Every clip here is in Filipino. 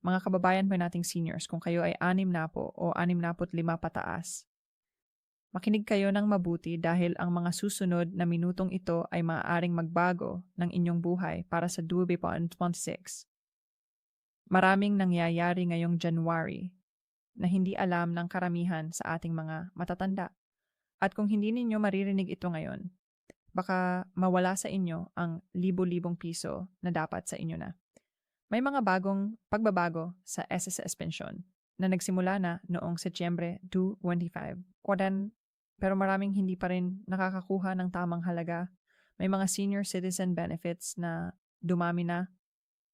mga kababayan po nating seniors, kung kayo ay 60 po o 65 pataas, makinig kayo ng mabuti dahil ang mga susunod na minutong ito ay maaaring magbago ng inyong buhay para sa 2026. Maraming nangyayari ngayong January na hindi alam ng karamihan sa ating mga matatanda. At kung hindi ninyo maririnig ito ngayon, baka mawala sa inyo ang libo-libong piso na dapat sa inyo na. May mga bagong pagbabago sa SSS Pensyon na nagsimula na noong Setyembre 2025. Pero maraming hindi pa rin nakakakuha ng tamang halaga. May mga senior citizen benefits na dumami na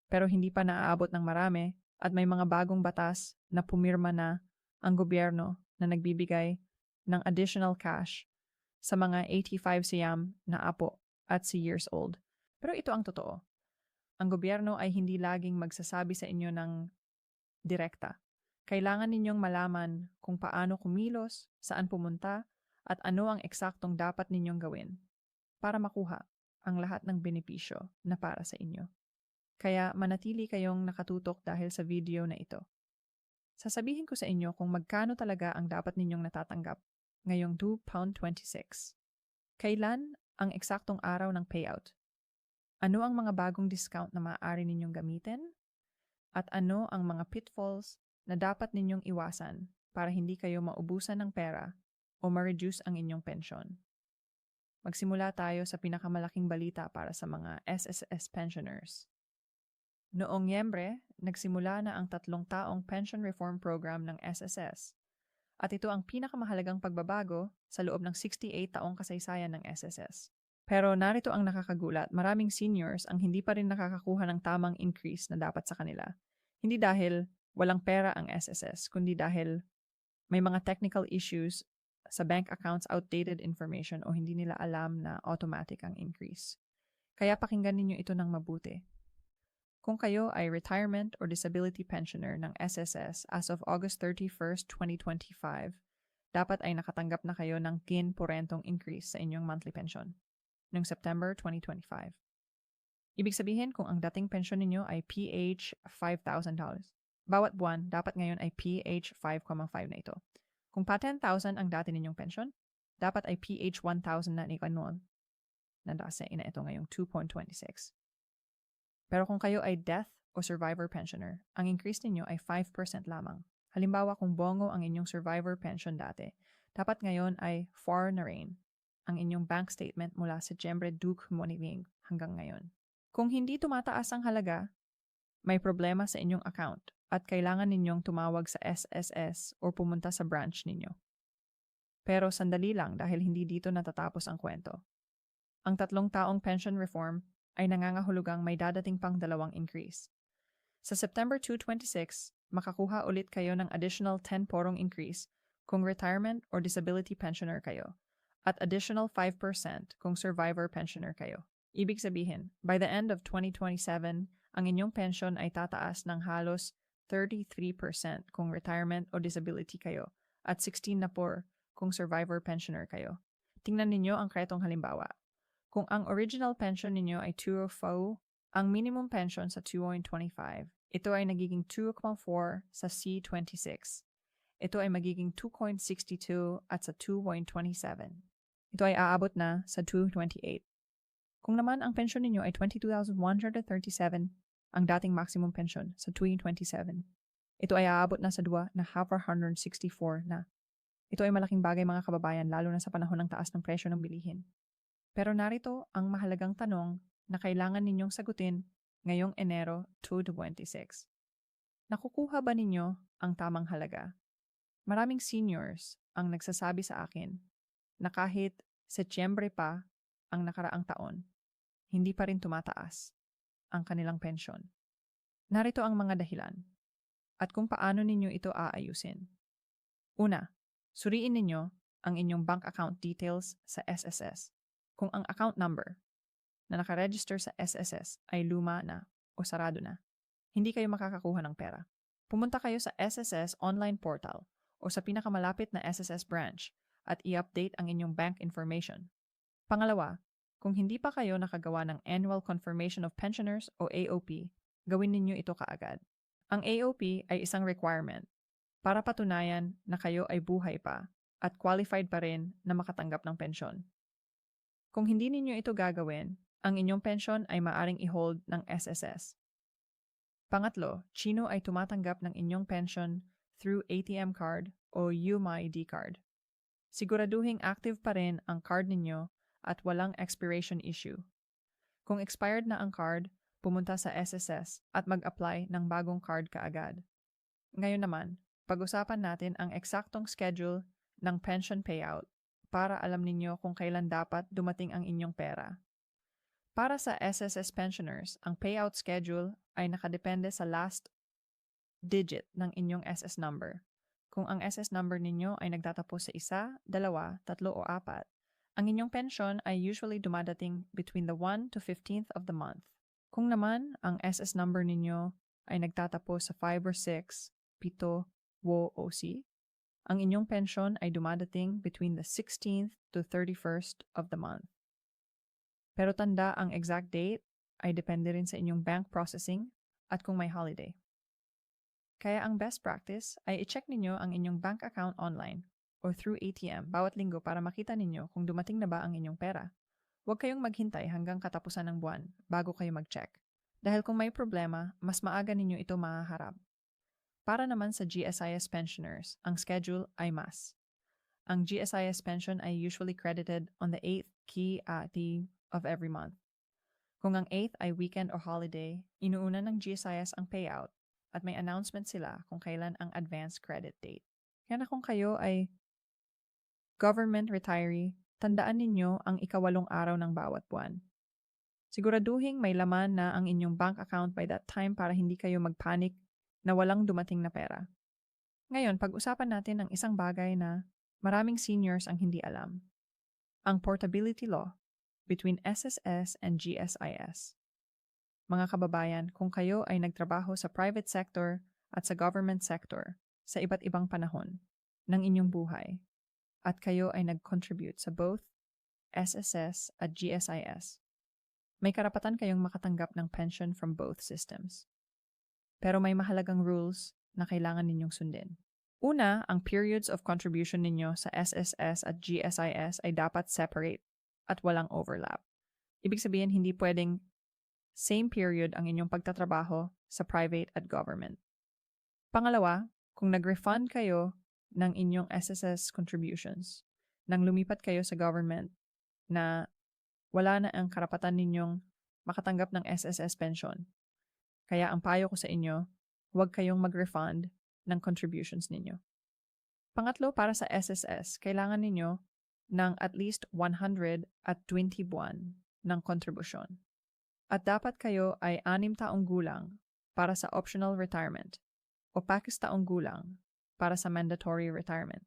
pero hindi pa naaabot ng marami at may mga bagong batas na pumirma na ang gobyerno na nagbibigay ng additional cash sa mga 85 siyam na apo at si years old. Pero ito ang totoo. Ang gobyerno ay hindi laging magsasabi sa inyo ng direkta. Kailangan ninyong malaman kung paano kumilos, saan pumunta, at ano ang eksaktong dapat ninyong gawin para makuha ang lahat ng benepisyo na para sa inyo. Kaya manatili kayong nakatutok dahil sa video na ito. Sasabihin ko sa inyo kung magkano talaga ang dapat ninyong natatanggap ngayong £2.26. Kailan ang eksaktong araw ng payout? Ano ang mga bagong discount na maaari ninyong gamitin? At ano ang mga pitfalls na dapat ninyong iwasan para hindi kayo maubusan ng pera o ma-reduce ang inyong pensyon? Magsimula tayo sa pinakamalaking balita para sa mga SSS pensioners. Noong Miyembre, nagsimula na ang 3 taong pension reform program ng SSS. At ito ang pinakamahalagang pagbabago sa loob ng 68 taong kasaysayan ng SSS. Pero narito ang nakakagulat, maraming seniors ang hindi pa rin nakakakuha ng tamang increase na dapat sa kanila. Hindi dahil walang pera ang SSS, kundi dahil may mga technical issues sa bank accounts, outdated information o hindi nila alam na automatic ang increase. Kaya pakinggan ninyo ito ng mabuti. Kung kayo ay retirement or disability pensioner ng SSS as of August 31st, 2025, dapat ay nakatanggap na kayo ng kin-porentong increase sa inyong monthly pension noong September 2025. Ibig sabihin kung ang dating pension ninyo ay PH $5,000, bawat buwan dapat ngayon ay PH 5,5 na ito. Kung pa 10,000 ang dati ninyong pension, dapat ay PH 1,000 na ikaw noon. Nandasa ina ito ngayong 2.26. Pero kung kayo ay death o survivor pensioner, ang increase ninyo ay 5% lamang. Halimbawa kung bongo ang inyong survivor pension dati, dapat ngayon ay 4 na rin ang inyong bank statement mula Setyembre 2025 hanggang ngayon. Kung hindi tumataas ang halaga, may problema sa inyong account at kailangan ninyong tumawag sa SSS o pumunta sa branch ninyo. Pero sandali lang dahil hindi dito natatapos ang kwento. Ang 3 taong pension reform ay nangangahulugang may dadating pang 2 increase. Sa September 2026, makakuha ulit kayo ng additional 10 porong increase kung retirement or disability pensioner kayo at additional 5% kung survivor pensioner kayo. Ibig sabihin, by the end of 2027, ang inyong pension ay tataas ng halos 33% kung retirement o disability kayo at 16 na por kung survivor pensioner kayo. Tingnan ninyo ang kretong halimbawa. Kung ang original pension ninyo ay 204, ang minimum pension sa 2.25, ito ay nagiging 2.4 sa C26. Ito ay magiging 2.62 at sa 2.27. Ito ay aabot na sa 2.28. Kung naman ang pension ninyo ay 22,137, ang dating maximum pension sa 2027, ito ay aabot na sa 2 na 164 na. Ito ay malaking bagay mga kababayan lalo na sa panahon ng taas ng presyo ng bilihin. Pero narito ang mahalagang tanong na kailangan ninyong sagutin ngayong Enero 2026. Nakukuha ba ninyo ang tamang halaga? Maraming seniors ang nagsasabi sa akin na kahit Setyembre pa ang nakaraang taon, hindi pa rin tumataas ang kanilang pensyon. Narito ang mga dahilan at kung paano ninyo ito aayusin. Una, suriin ninyo ang inyong bank account details sa SSS. Kung ang account number na nakaregister sa SSS ay luma na o sarado na, hindi kayo makakakuha ng pera. Pumunta kayo sa SSS online portal o sa pinakamalapit na SSS branch at i-update ang inyong bank information. Pangalawa, kung hindi pa kayo nakagawa ng Annual Confirmation of Pensioners o AOP, gawin ninyo ito kaagad. Ang AOP ay isang requirement para patunayan na kayo ay buhay pa at qualified pa rin na makatanggap ng pensyon. Kung hindi ninyo ito gagawin, ang inyong pensyon ay maaring i-hold ng SSS. Pangatlo, sino ay tumatanggap ng inyong pension through ATM card o UMID card. Siguraduhing active pa rin ang card ninyo at walang expiration issue. Kung expired na ang card, pumunta sa SSS at mag-apply ng bagong card kaagad. Ngayon naman, pag-usapan natin ang eksaktong schedule ng pension payout para alam ninyo kung kailan dapat dumating ang inyong pera. Para sa SSS pensioners, ang payout schedule ay nakadepende sa last digit ng inyong SS number. Kung ang SS number ninyo ay nagtatapos sa 1, 2, 3 o 4, ang inyong pension ay usually dumadating between the 1 to 15th of the month. Kung naman ang SS number ninyo ay nagtatapos sa 5 or 6, 7, 8 o C, ang inyong pension ay dumadating between the 16th to 31st of the month. Pero tanda, ang exact date ay depende rin sa inyong bank processing at kung may holiday. Kaya ang best practice ay i-check ninyo ang inyong bank account online or through ATM bawat linggo para makita ninyo kung dumating na ba ang inyong pera. Huwag kayong maghintay hanggang katapusan ng buwan bago kayo mag-check. Dahil kung may problema, mas maaga ninyo ito mahaharap. Para naman sa GSIS pensioners, ang schedule ay mas. Ang GSIS pension ay usually credited on the 8th of every month. Kung ang 8th ay weekend or holiday, inuuna ng GSIS ang payout at may announcement sila kung kailan ang advance credit date. Kaya na kung kayo ay government retiree, tandaan ninyo ang ika-8 araw ng bawat buwan. Siguraduhin may laman na ang inyong bank account by that time para hindi kayo magpanik na walang dumating na pera. Ngayon, pag-usapan natin ang isang bagay na maraming seniors ang hindi alam. Ang portability law between SSS and GSIS. Mga kababayan, kung kayo ay nagtrabaho sa private sector at sa government sector sa iba't ibang panahon ng inyong buhay at kayo ay nag-contribute sa both SSS at GSIS, may karapatan kayong makatanggap ng pension from both systems. Pero may mahalagang rules na kailangan ninyong sundin. Una, ang periods of contribution ninyo sa SSS at GSIS ay dapat separate at walang overlap. Ibig sabihin, hindi pwedeng same period ang inyong pagtatrabaho sa private at government. Pangalawa, kung nag-refund kayo ng inyong SSS contributions, nang lumipat kayo sa government na wala na ang karapatan ninyong makatanggap ng SSS pension. Kaya ang payo ko sa inyo, huwag kayong mag-refund ng contributions ninyo. Pangatlo, para sa SSS, kailangan ninyo ng at least 120 buwan ng kontribusyon. At dapat kayo ay 6 taong gulang para sa optional retirement o 10 taong gulang para sa mandatory retirement.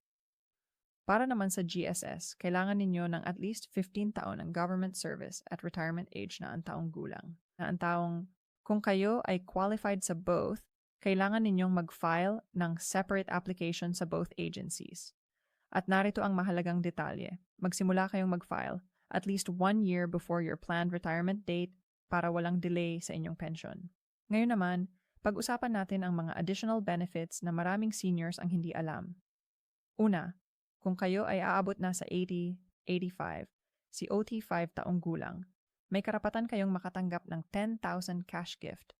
Para naman sa GSS, kailangan ninyo ng at least 15 taon ng government service at retirement age na ang taong gulang. Na ang taong, kung kayo ay qualified sa both, kailangan ninyong mag-file ng separate application sa both agencies. At narito ang mahalagang detalye. Magsimula kayong mag-file at least 1 year before your planned retirement date para walang delay sa inyong pension. Ngayon naman, pag-usapan natin ang mga additional benefits na maraming seniors ang hindi alam. Una, kung kayo ay aabot na sa 80, 85, si OT 5 taong gulang, may karapatan kayong makatanggap ng 10,000 cash gift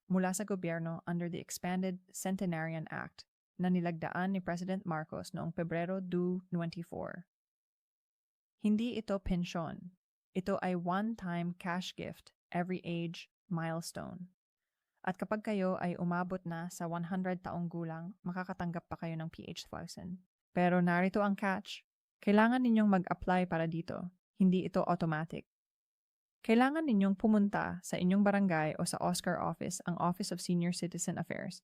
mula sa gobyerno under the Expanded Centenarian Act na nilagdaan ni President Marcos noong Pebrero 24. Hindi ito pensyon. Ito ay one-time cash gift every age milestone. At kapag kayo ay umabot na sa 100 taong gulang, makakatanggap pa kayo ng PH1000. Pero narito ang catch. Kailangan ninyong mag-apply para dito. Hindi ito automatic. Kailangan ninyong pumunta sa inyong barangay o sa OSCAR office, ang Office of Senior Citizen Affairs,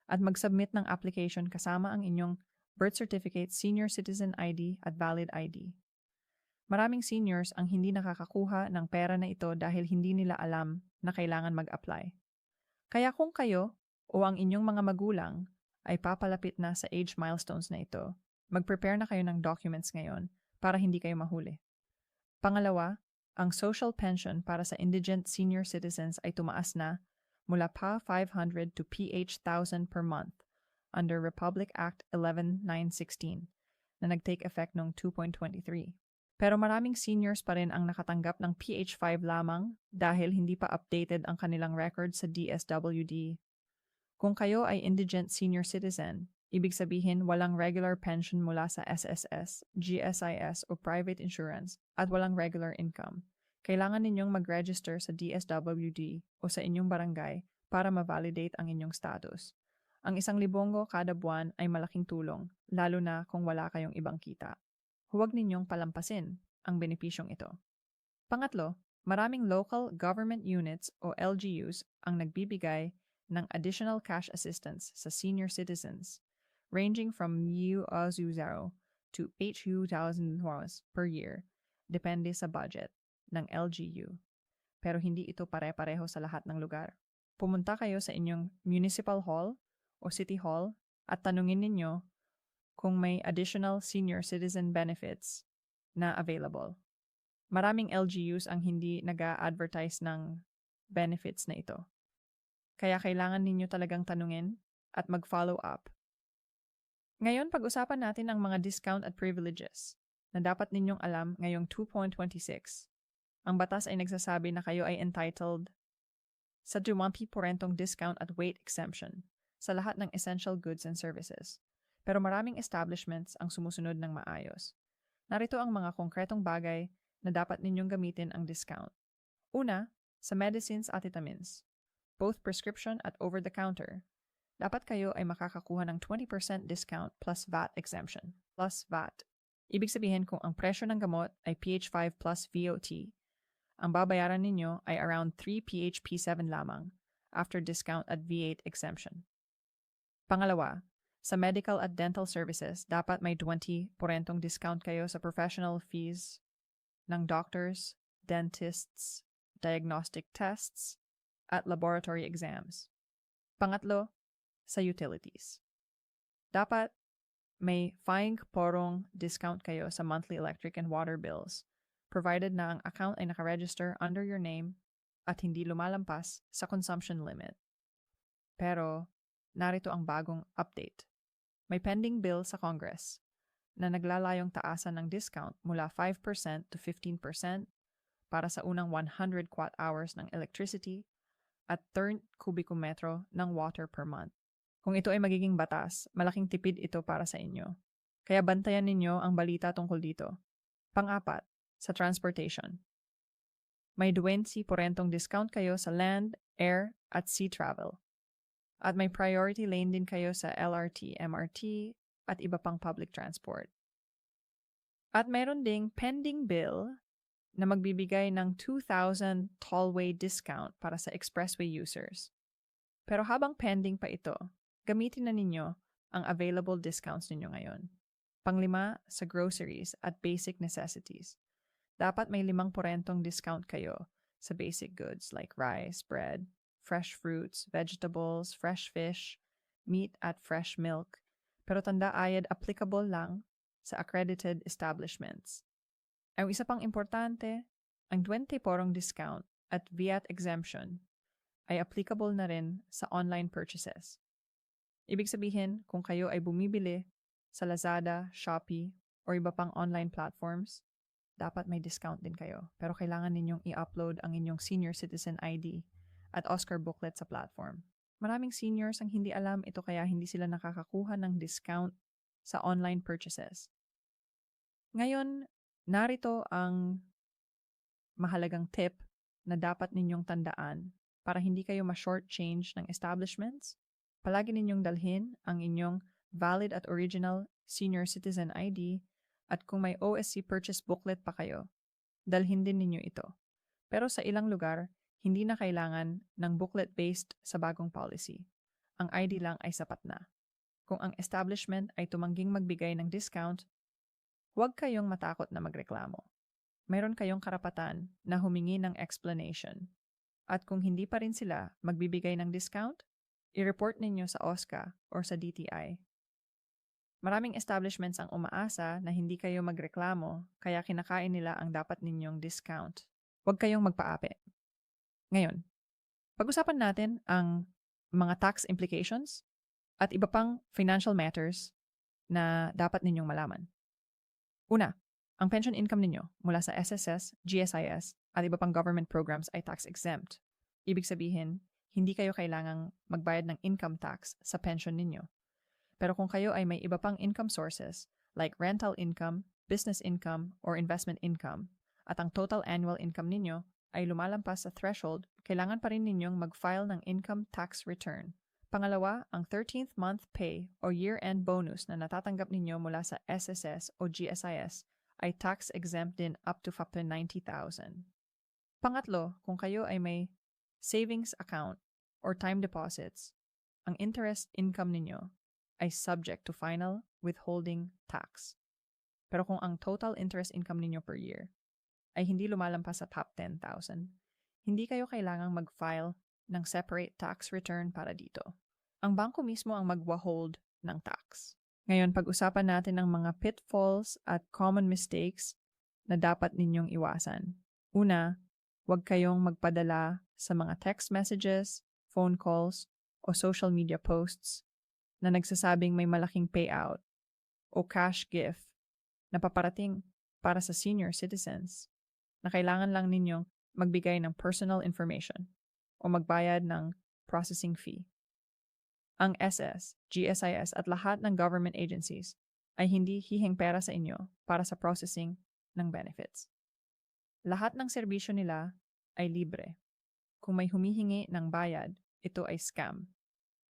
at mag-submit ng application kasama ang inyong birth certificate, senior citizen ID at valid ID. Maraming seniors ang hindi nakakakuha ng pera na ito dahil hindi nila alam na kailangan mag-apply. Kaya kung kayo o ang inyong mga magulang ay papalapit na sa age milestones na ito, mag-prepare na kayo ng documents ngayon para hindi kayo mahuli. Pangalawa, ang social pension para sa indigent senior citizens ay tumaas na mula pa 500 to PH 1,000 per month under Republic Act 11916 na nag-take effect noong 2.23. Pero maraming seniors pa rin ang nakatanggap ng PH5 lamang dahil hindi pa updated ang kanilang record sa DSWD. Kung kayo ay indigent senior citizen, ibig sabihin walang regular pension mula sa SSS, GSIS o private insurance at walang regular income, kailangan ninyong mag-register sa DSWD o sa inyong barangay para ma-validate ang inyong status. Ang 1,000 kada buwan ay malaking tulong, lalo na kung wala kayong ibang kita. Huwag ninyong palampasin ang benepisyong ito. Pangatlo, maraming local government units o LGUs ang nagbibigay ng additional cash assistance sa senior citizens, ranging from $0 to $8,000 per year, depende sa budget ng LGU. Pero hindi ito pare-pareho sa lahat ng lugar. Pumunta kayo sa inyong municipal hall o city hall at tanungin ninyo kung may additional senior citizen benefits na available. Maraming LGUs ang hindi nag-a-advertise ng benefits na ito. Kaya kailangan ninyo talagang tanungin at mag-follow up. Ngayon, pag-usapan natin ang mga discount at privileges na dapat ninyong alam ngayong 2.26. Ang batas ay nagsasabi na kayo ay entitled sa 20% discount at weight exemption sa lahat ng essential goods and services. Pero maraming establishments ang sumusunod ng maayos. Narito ang mga konkretong bagay na dapat ninyong gamitin ang discount. Una, sa medicines at vitamins, both prescription at over-the-counter, dapat kayo ay makakakuha ng 20% discount plus VAT exemption. Plus VAT. Ibig sabihin kung ang presyo ng gamot ay PH5 plus VOT, ang babayaran ninyo ay around 3 PHP7 lamang after discount at V8 exemption. Pangalawa, sa medical at dental services, dapat may 20% discount kayo sa professional fees ng doctors, dentists, diagnostic tests, at laboratory exams. Pangatlo, sa utilities. Dapat may 5% discount kayo sa monthly electric and water bills, provided na ang account ay nakaregister under your name at hindi lumalampas sa consumption limit. Pero, narito ang bagong update. May pending bill sa Congress na naglalayong taasan ng discount mula 5% to 15% para sa unang 100 watt-hours ng electricity at 30 kubikometro ng water per month. Kung ito ay magiging batas, malaking tipid ito para sa inyo. Kaya bantayan ninyo ang balita tungkol dito. Pang-apat, sa transportation. May 20% discount kayo sa land, air, at sea travel. At may priority lane din kayo sa LRT, MRT, at iba pang public transport. At meron ding pending bill na magbibigay ng 2,000 tollway discount para sa expressway users. Pero habang pending pa ito, gamitin na ninyo ang available discounts ninyo ngayon. Panglima, sa groceries at basic necessities. Dapat may 5% discount kayo sa basic goods like rice, bread, fresh fruits, vegetables, fresh fish, meat at fresh milk. Pero tanda ayad applicable lang sa accredited establishments. Ang isa pang importante, ang 20% discount at VAT exemption ay applicable na rin sa online purchases. Ibig sabihin, kung kayo ay bumibili sa Lazada, Shopee, o iba pang online platforms, dapat may discount din kayo. Pero kailangan ninyong i-upload ang inyong senior citizen ID at Oscar booklet sa platform. Maraming seniors ang hindi alam ito kaya hindi sila nakakakuha ng discount sa online purchases. Ngayon, narito ang mahalagang tip na dapat ninyong tandaan para hindi kayo ma-shortchange ng establishments. Palagi ninyong dalhin ang inyong valid at original senior citizen ID at kung may OSC purchase booklet pa kayo, dalhin din ninyo ito. Pero sa ilang lugar, hindi na kailangan ng booklet based sa bagong policy. Ang ID lang ay sapat na. Kung ang establishment ay tumangging magbigay ng discount, huwag kayong matakot na magreklamo. Mayroon kayong karapatan na humingi ng explanation. At kung hindi pa rin sila magbibigay ng discount, i-report ninyo sa OSCA or sa DTI. Maraming establishments ang umaasa na hindi kayo magreklamo kaya kinakain nila ang dapat ninyong discount. Huwag kayong magpaapi. Ngayon, Pag-usapan natin ang mga tax implications at iba pang financial matters na dapat ninyong malaman. Una, ang pension income ninyo mula sa SSS, GSIS at iba pang government programs ay tax-exempt. Ibig sabihin, hindi kayo kailangang magbayad ng income tax sa pension ninyo. Pero kung kayo ay may iba pang income sources like rental income, business income, or investment income, at ang total annual income ninyo ay lumalampas sa threshold, kailangan pa rin ninyong mag-file ng income tax return. Pangalawa, ang 13th month pay o year-end bonus na natatanggap ninyo mula sa SSS o GSIS ay tax-exempt din up to 90,000. Pangatlo, kung kayo ay may savings account or time deposits, ang interest income ninyo ay subject to final withholding tax. Pero kung ang total interest income ninyo per year ay hindi lumalampas sa top 10,000, hindi kayo kailangang mag-file ng separate tax return para dito. Ang bangko mismo ang magwa-hold ng tax. Ngayon, pag-usapan natin ang mga pitfalls at common mistakes na dapat ninyong iwasan. Una, huwag kayong magpadala sa mga text messages, phone calls, o social media posts na nagsasabing may malaking payout o cash gift na paparating para sa senior citizens na kailangan lang ninyong magbigay ng personal information o magbayad ng processing fee. Ang SS, GSIS at lahat ng government agencies ay hindi hihing pera sa inyo para sa processing ng benefits. Lahat ng serbisyo nila ay libre. Kung may humihingi ng bayad, ito ay scam.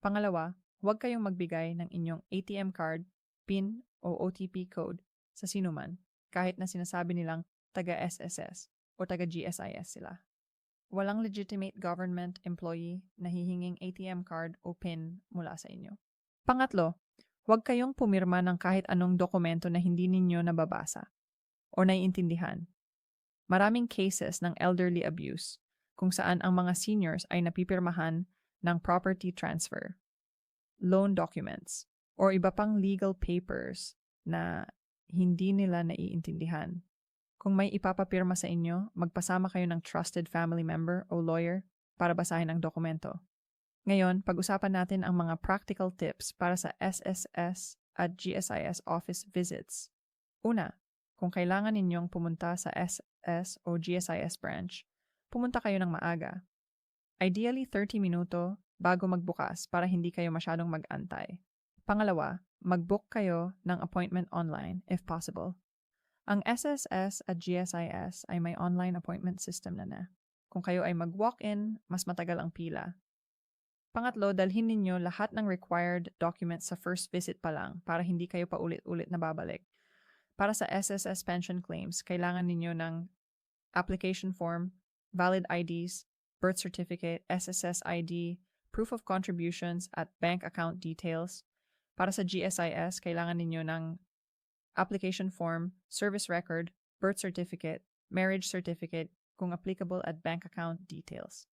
Pangalawa, huwag kayong magbigay ng inyong ATM card, PIN o OTP code sa sinuman kahit na sinasabi nilang taga-SSS o taga-GSIS sila. Walang legitimate government employee na hihinging ATM card o PIN mula sa inyo. Pangatlo, huwag kayong pumirma ng kahit anong dokumento na hindi ninyo nababasa o naiintindihan. Maraming cases ng elderly abuse kung saan ang mga seniors ay napipirmahan ng property transfer, loan documents, or iba pang legal papers na hindi nila naiintindihan. Kung may ipapapirma sa inyo, magpasama kayo ng trusted family member o lawyer para basahin ang dokumento. Ngayon, pag-usapan natin ang mga practical tips para sa SSS at GSIS office visits. Una, kung kailangan ninyong pumunta sa SS o GSIS branch, pumunta kayo ng maaga. Ideally 30 minuto bago magbukas para hindi kayo masyadong mag-antay. Pangalawa, mag-book kayo ng appointment online if possible. Ang SSS at GSIS ay may online appointment system na. Kung kayo ay mag-walk-in, mas matagal ang pila. Pangatlo, dalhin ninyo lahat ng required documents sa first visit pa lang para hindi kayo pa ulit-ulit na babalik. Para sa SSS pension claims, kailangan ninyo ng application form, valid IDs, birth certificate, SSS ID, proof of contributions at bank account details. Para sa GSIS, kailangan ninyo ng application form, service record, birth certificate, marriage certificate, kung applicable at bank account details.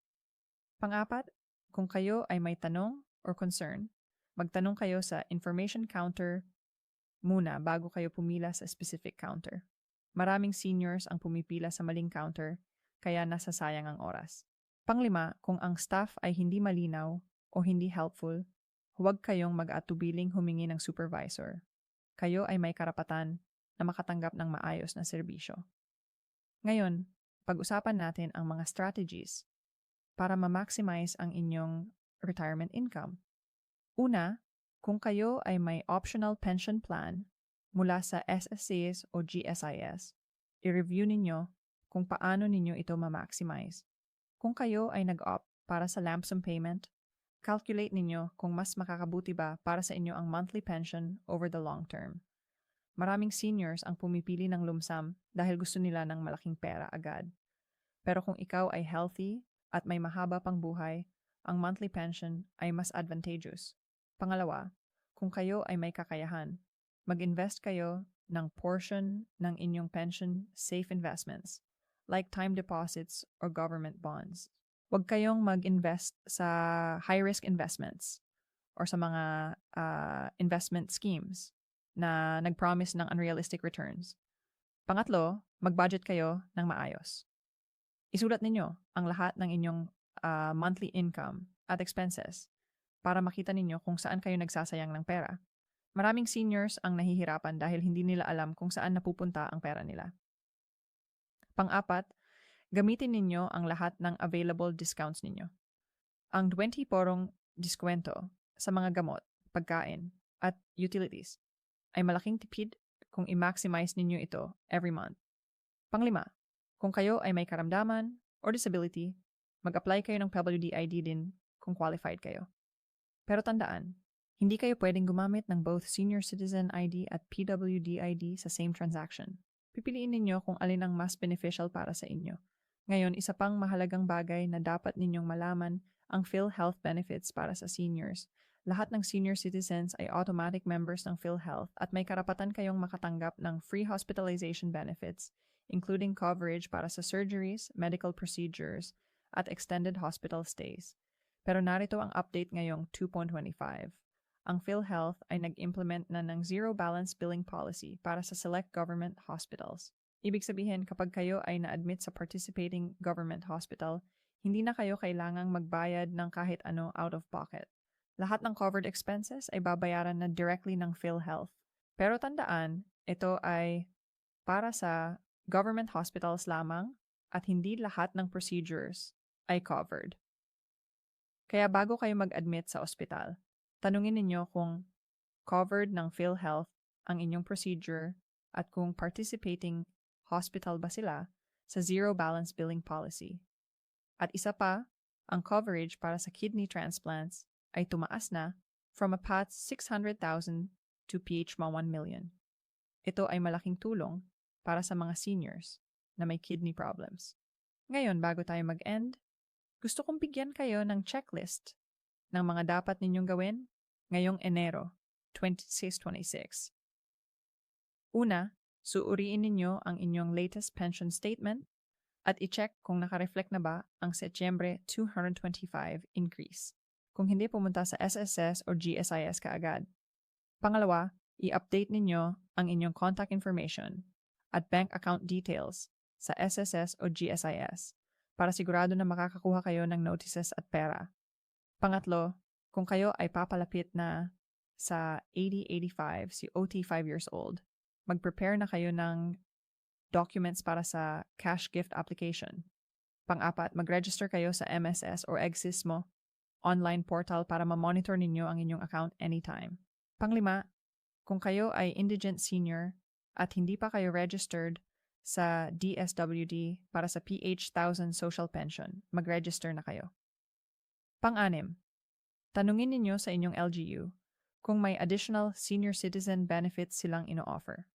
Pang-apat, kung kayo ay may tanong or concern, magtanong kayo sa information counter muna bago kayo pumila sa specific counter. Maraming seniors ang pumipila sa maling counter, kaya nasasayang ang oras. Panglima, kung ang staff ay hindi malinaw o hindi helpful, huwag kayong mag-atubiling humingi ng supervisor. Kayo ay may karapatan na makatanggap ng maayos na serbisyo. Ngayon, pag-usapan natin ang mga strategies para ma-maximize ang inyong retirement income. Una, kung kayo ay may optional pension plan mula sa SSCs o GSIS, i-review ninyo kung paano ninyo ito ma-maximize. Kung kayo ay nag-opt para sa lump sum payment, calculate ninyo kung mas makakabuti ba para sa inyo ang monthly pension over the long term. Maraming seniors ang pumipili ng lump sum dahil gusto nila ng malaking pera agad. Pero kung ikaw ay healthy at may mahaba pang buhay, ang monthly pension ay mas advantageous. Pangalawa, kung kayo ay may kakayahan, mag-invest kayo ng portion ng inyong pension safe investments like time deposits or government bonds. Huwag kayong mag-invest sa high-risk investments or sa mga investment schemes na nag-promise ng unrealistic returns. Pangatlo, mag-budget kayo ng maayos. Isulat ninyo ang lahat ng inyong monthly income at expenses para makita ninyo kung saan kayo nagsasayang ng pera. Maraming seniors ang nahihirapan dahil hindi nila alam kung saan napupunta ang pera nila. Pang-apat, gamitin ninyo ang lahat ng available discounts ninyo. Ang 20 porong diskwento sa mga gamot, pagkain, at utilities ay malaking tipid kung i-maximize ninyo ito every month. Panglima, kung kayo ay may karamdaman or disability, mag-apply kayo ng PWD-ID din kung qualified kayo. Pero tandaan, hindi kayo pwedeng gumamit ng both Senior Citizen ID at PWD-ID sa same transaction. Pipiliin ninyo kung alin ang mas beneficial para sa inyo. Ngayon, isa pang mahalagang bagay na dapat ninyong malaman ang PhilHealth benefits para sa seniors. Lahat ng senior citizens ay automatic members ng PhilHealth at may karapatan kayong makatanggap ng free hospitalization benefits, including coverage para sa surgeries, medical procedures, at extended hospital stays. Pero narito ang update ngayong 2.25. Ang PhilHealth ay nag-implement na ng zero balance billing policy para sa select government hospitals. Ibig sabihin, kapag kayo ay na-admit sa participating government hospital, hindi na kayo kailangang magbayad ng kahit ano out of pocket. Lahat ng covered expenses ay babayaran na directly ng PhilHealth. Pero tandaan, ito ay para sa government hospitals lamang at hindi lahat ng procedures ay covered. Kaya bago kayo mag-admit sa ospital, tanungin ninyo kung covered ng PhilHealth ang inyong procedure at kung participating hospital ba sila sa zero balance billing policy. At isa pa, ang coverage para sa kidney transplants ay tumaas na from a pat 600,000 to PHMA 1 million. Ito ay malaking tulong para sa mga seniors na may kidney problems. Ngayon, bago tayo mag-end, gusto kong bigyan kayo ng checklist ng mga dapat ninyong gawin ngayong Enero 2026. Una, suuriin ninyo ang inyong latest pension statement at i-check kung naka-reflect na ba ang Setyembre 225 increase. Kung hindi, pumunta sa SSS o GSIS kaagad. Pangalawa, i-update ninyo ang inyong contact information at bank account details sa SSS o GSIS para sigurado na makakakuha kayo ng notices at pera. Pangatlo, kung kayo ay papalapit na sa 80-85, si OT 5 years old, mag-prepare na kayo ng documents para sa cash gift application. Pang-apat, mag-register kayo sa MSS or Exismo online portal para ma-monitor ninyo ang inyong account anytime. Panglima, kung kayo ay indigent senior at hindi pa kayo registered sa DSWD para sa PH1000 social pension, mag-register na kayo. Pang-anim, tanungin ninyo sa inyong LGU kung may additional senior citizen benefits silang ino-offer.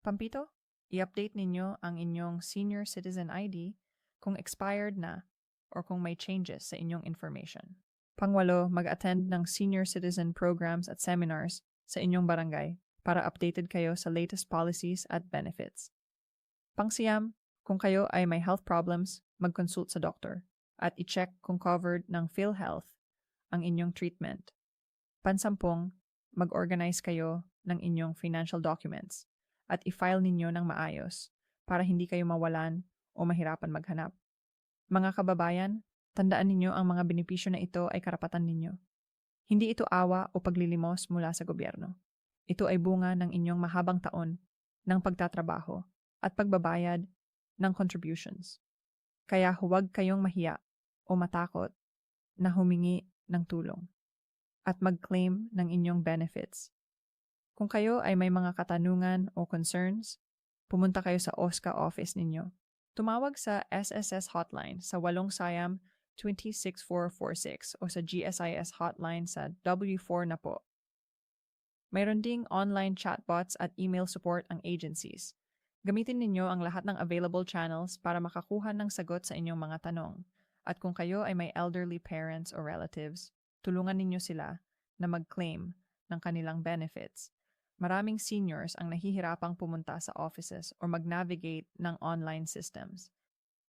Pampito, i-update ninyo ang inyong senior citizen ID kung expired na or kung may changes sa inyong information. Pangwalo, mag-attend ng senior citizen programs at seminars sa inyong barangay para updated kayo sa latest policies at benefits. Pangsiyam, kung kayo ay may health problems, mag-consult sa doktor at i-check kung covered ng PhilHealth ang inyong treatment. Pansampung, mag-organize kayo ng inyong financial documents at i-file ninyo ng maayos para hindi kayo mawalan o mahirapan maghanap. Mga kababayan, tandaan ninyo ang mga benepisyo na ito ay karapatan ninyo. Hindi ito awa o paglilimos mula sa gobyerno. Ito ay bunga ng inyong mahabang taon ng pagtatrabaho at pagbabayad ng contributions. Kaya huwag kayong mahiya o matakot na humingi ng tulong at mag-claim ng inyong benefits. Kung kayo ay may mga katanungan o concerns, pumunta kayo sa OSCA office ninyo. Tumawag sa SSS hotline sa 8-Sayam-26446 o sa GSIS hotline sa W4 na po. Mayroon ding online chatbots at email support ang agencies. Gamitin ninyo ang lahat ng available channels para makakuha ng sagot sa inyong mga tanong. At kung kayo ay may elderly parents or relatives, tulungan ninyo sila na mag-claim ng kanilang benefits. Maraming seniors ang nahihirapang pumunta sa offices or mag-navigate ng online systems.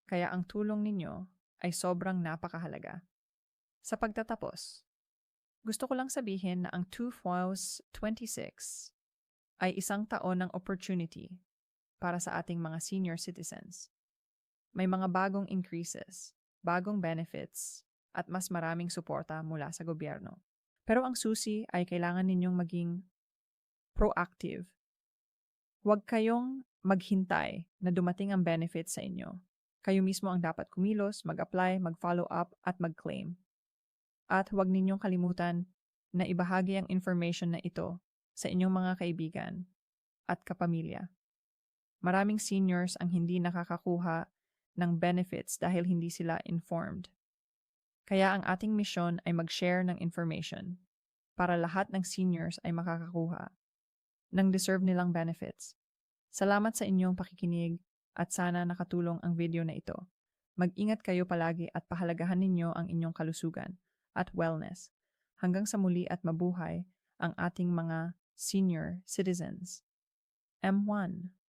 Kaya ang tulong ninyo ay sobrang napakahalaga. Sa pagtatapos, gusto ko lang sabihin na ang 2026 ay isang taon ng opportunity para sa ating mga senior citizens. May mga bagong increases bagong benefits, at mas maraming suporta mula sa gobyerno. Pero ang susi ay kailangan ninyong maging proactive. Huwag kayong maghintay na dumating ang benefits sa inyo. Kayo mismo ang dapat kumilos, mag-apply, mag-follow up, at mag-claim. At huwag ninyong kalimutan na ibahagi ang information na ito sa inyong mga kaibigan at kapamilya. Maraming seniors ang hindi nakakakuha ng benefits dahil hindi sila informed. Kaya ang ating misyon ay mag-share ng information para lahat ng seniors ay makakakuha ng deserve nilang benefits. Salamat sa inyong pakikinig at sana nakatulong ang video na ito. Mag-ingat kayo palagi at pahalagahan ninyo ang inyong kalusugan at wellness. Hanggang sa muli at mabuhay ang ating mga senior citizens. M1